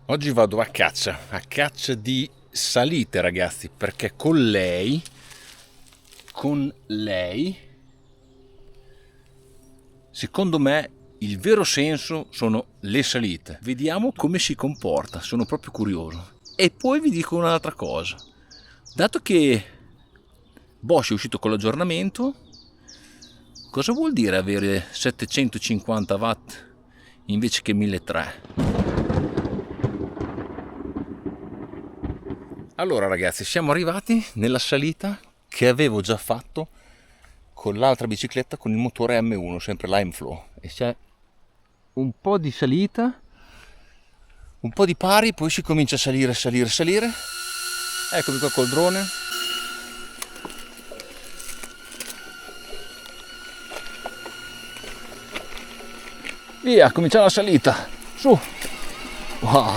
Oggi vado a caccia di salite, ragazzi, perché con lei, secondo me, il vero senso sono le salite. Vediamo come si comporta, sono proprio curioso. E poi vi dico un'altra cosa. Dato che Bosch è uscito con l'aggiornamento, cosa vuol dire avere 750 watt invece che 1300? Allora ragazzi, siamo arrivati nella salita che avevo già fatto con l'altra bicicletta con il motore M1, sempre Limeflow, e c'è un po' di salita, un po' di pari, poi si comincia a salire. Eccomi qua col drone. Via, comincia la salita, su. Wow.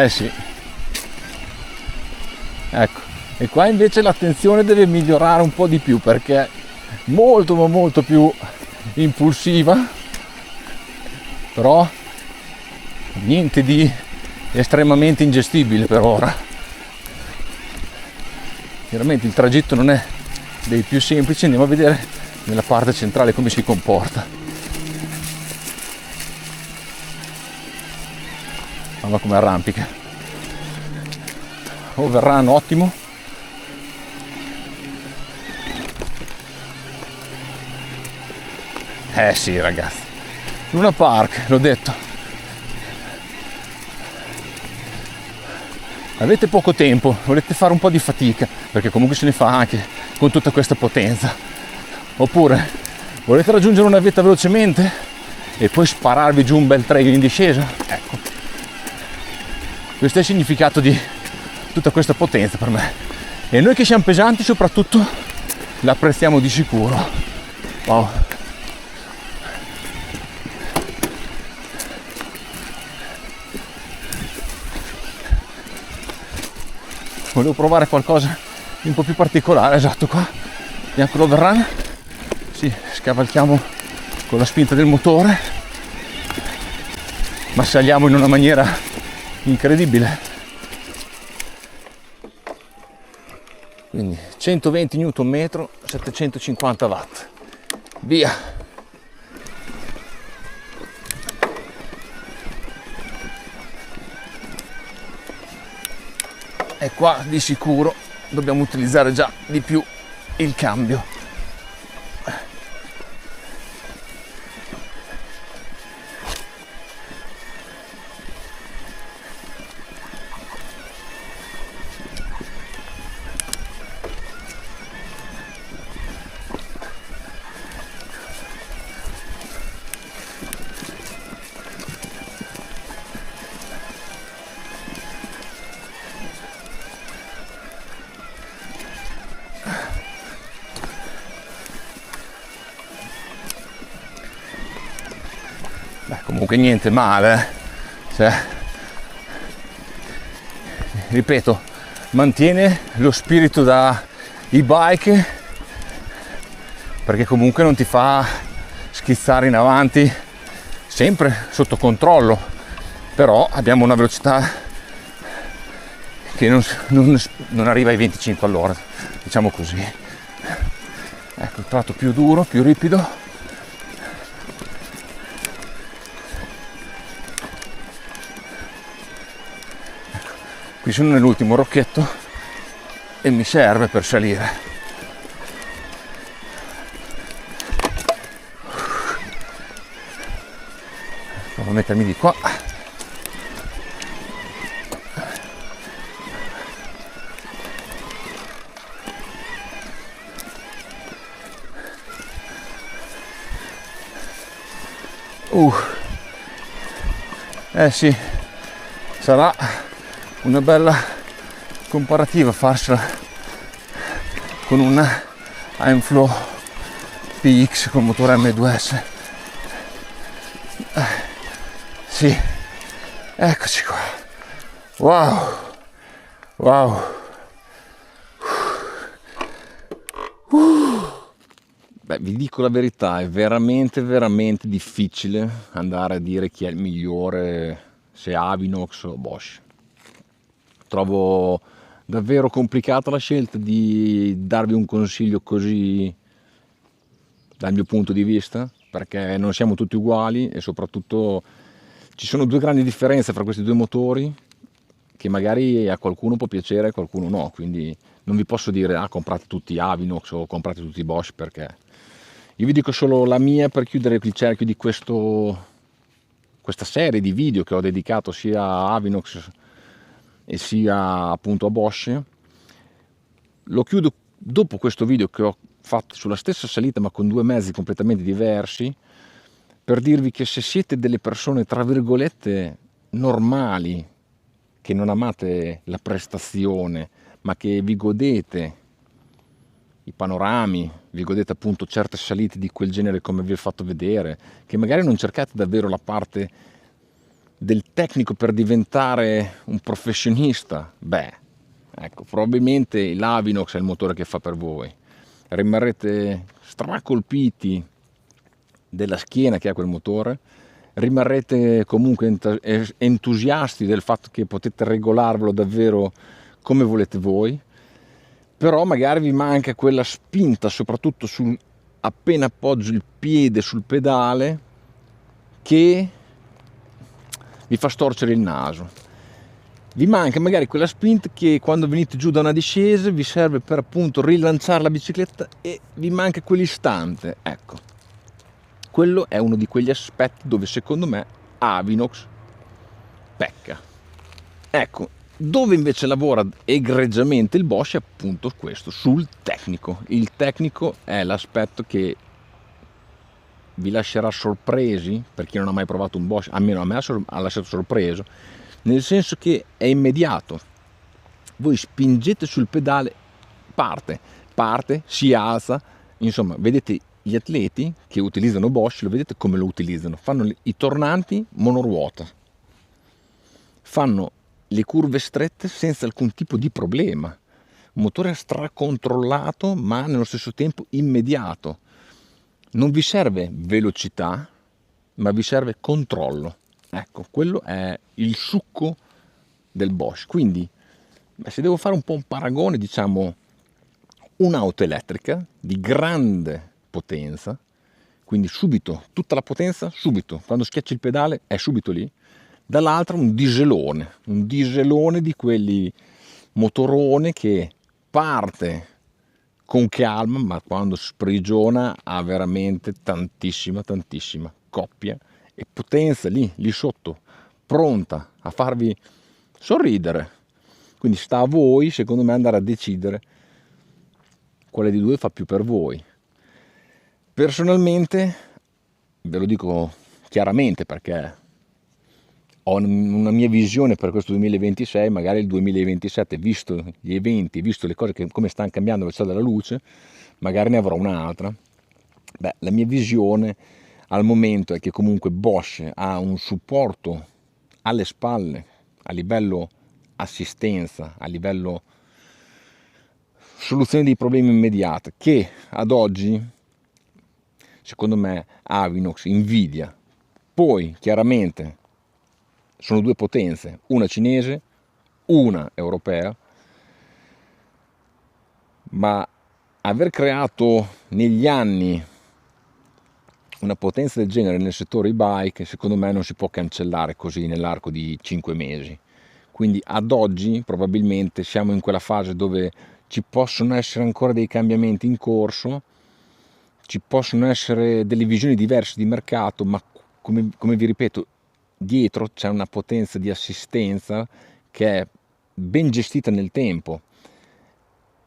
Sì. Ecco, e qua invece l'attenzione deve migliorare un po' di più perché è molto ma molto più impulsiva, però niente di estremamente ingestibile per ora. Chiaramente il tragitto non è dei più semplici, andiamo a vedere nella parte centrale come si comporta. Ma come arrampica. Overrun ottimo. Sì ragazzi, Luna Park, l'ho detto, avete poco tempo, volete fare un po' di fatica, perché comunque se ne fa anche con tutta questa potenza, oppure volete raggiungere una vetta velocemente e poi spararvi giù un bel trail in discesa. Ecco, questo è il significato di tutta questa potenza per me, e noi che siamo pesanti soprattutto l'apprezziamo di sicuro. Wow. Volevo provare qualcosa di un po' più particolare, esatto, qua neanche l'overrun, sì, scavalchiamo con la spinta del motore, ma saliamo in una maniera incredibile. Quindi 120 Nm, 750 watt, via. E qua di sicuro dobbiamo utilizzare già di più il cambio. Comunque niente male, cioè, ripeto, mantiene lo spirito da e-bike, perché comunque non ti fa schizzare in avanti, sempre sotto controllo, però abbiamo una velocità che non arriva ai 25 all'ora, diciamo così. Ecco, il tratto più duro, più ripido. Qui sono nell'ultimo rocchetto e mi serve per salire. Provo a mettermi di qua. Sì, sarà una bella comparativa farsela con una Limeflow PX con motore M2S. Sì, eccoci qua. Wow. Beh, vi dico la verità, è veramente difficile andare a dire chi è il migliore se Avinox o Bosch. Trovo davvero complicata la scelta di darvi un consiglio così dal mio punto di vista, perché non siamo tutti uguali e soprattutto ci sono due grandi differenze fra questi due motori che magari a qualcuno può piacere e a qualcuno no, quindi non vi posso dire comprate tutti Avinox o comprate tutti Bosch, perché io vi dico solo la mia per chiudere il cerchio di questa serie di video che ho dedicato sia a Avinox e sia appunto a Bosch. Lo chiudo dopo questo video che ho fatto sulla stessa salita ma con due mezzi completamente diversi, per dirvi che se siete delle persone tra virgolette normali, che non amate la prestazione ma che vi godete i panorami, vi godete appunto certe salite di quel genere come vi ho fatto vedere, che magari non cercate davvero la parte del tecnico per diventare un professionista, ecco, probabilmente l'Avinox è il motore che fa per voi. Rimarrete stracolpiti della schiena che ha quel motore, rimarrete comunque entusiasti del fatto che potete regolarvelo davvero come volete voi, però magari vi manca quella spinta, soprattutto appena appoggio il piede sul pedale, che vi fa storcere il naso. Vi manca magari quella spinta che quando venite giù da una discesa vi serve per appunto rilanciare la bicicletta e vi manca quell'istante. Ecco, quello è uno di quegli aspetti dove secondo me Avinox pecca. Ecco, dove invece lavora egregiamente il Bosch è appunto questo, sul tecnico. Il tecnico è l'aspetto che vi lascerà sorpresi, per chi non ha mai provato un Bosch, almeno a me ha lasciato sorpreso, nel senso che è immediato. Voi spingete sul pedale, parte, si alza, insomma, vedete gli atleti che utilizzano Bosch, lo vedete come lo utilizzano, fanno i tornanti monoruota, fanno le curve strette senza alcun tipo di problema, un motore stracontrollato ma nello stesso tempo immediato. Non vi serve velocità, ma vi serve controllo. Ecco, quello è il succo del Bosch. Quindi, se devo fare un po' un paragone, diciamo un'auto elettrica di grande potenza, quindi subito, tutta la potenza, subito, quando schiacci il pedale è subito lì, dall'altra un dieselone di quelli motorone che parte con calma, ma quando sprigiona ha veramente tantissima coppia e potenza lì sotto, pronta a farvi sorridere. Quindi sta a voi, secondo me, andare a decidere quale di due fa più per voi. Personalmente, ve lo dico chiaramente perché ho una mia visione per questo 2026, magari il 2027, visto gli eventi, visto le cose come stanno cambiando la velocidà della luce, magari ne avrò un'altra. La mia visione al momento è che comunque Bosch ha un supporto alle spalle a livello assistenza, a livello soluzione dei problemi immediati, che ad oggi secondo me Avinox invidia. Poi chiaramente sono due potenze, una cinese, una europea, ma aver creato negli anni una potenza del genere nel settore e-bike secondo me non si può cancellare così nell'arco di 5 mesi. Quindi ad oggi probabilmente siamo in quella fase dove ci possono essere ancora dei cambiamenti in corso, ci possono essere delle visioni diverse di mercato, ma come vi ripeto, dietro c'è una potenza di assistenza che è ben gestita nel tempo.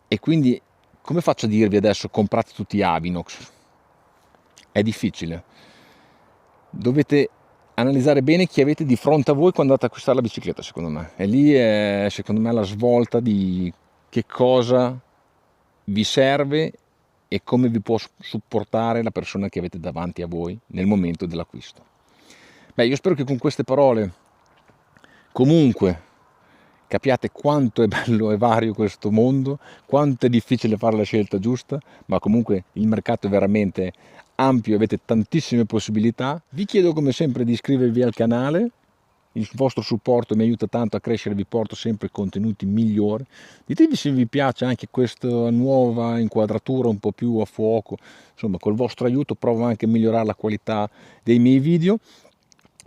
E quindi come faccio a dirvi adesso comprate tutti Avinox? È difficile. Dovete analizzare bene chi avete di fronte a voi quando andate a acquistare la bicicletta, secondo me. E lì è secondo me la svolta di che cosa vi serve e come vi può supportare la persona che avete davanti a voi nel momento dell'acquisto. Io spero che con queste parole comunque capiate quanto è bello e vario questo mondo, quanto è difficile fare la scelta giusta, ma comunque il mercato è veramente ampio, avete tantissime possibilità. Vi chiedo come sempre di iscrivervi al canale, il vostro supporto mi aiuta tanto a crescere, vi porto sempre contenuti migliori. Ditemi se vi piace anche questa nuova inquadratura un po' più a fuoco, insomma col vostro aiuto provo anche a migliorare la qualità dei miei video.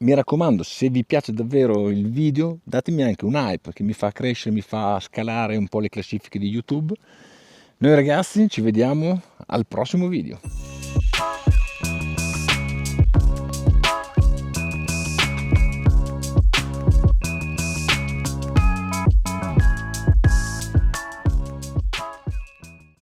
Mi raccomando, se vi piace davvero il video, datemi anche un hype che mi fa crescere, mi fa scalare un po' le classifiche di YouTube. Noi ragazzi ci vediamo al prossimo video.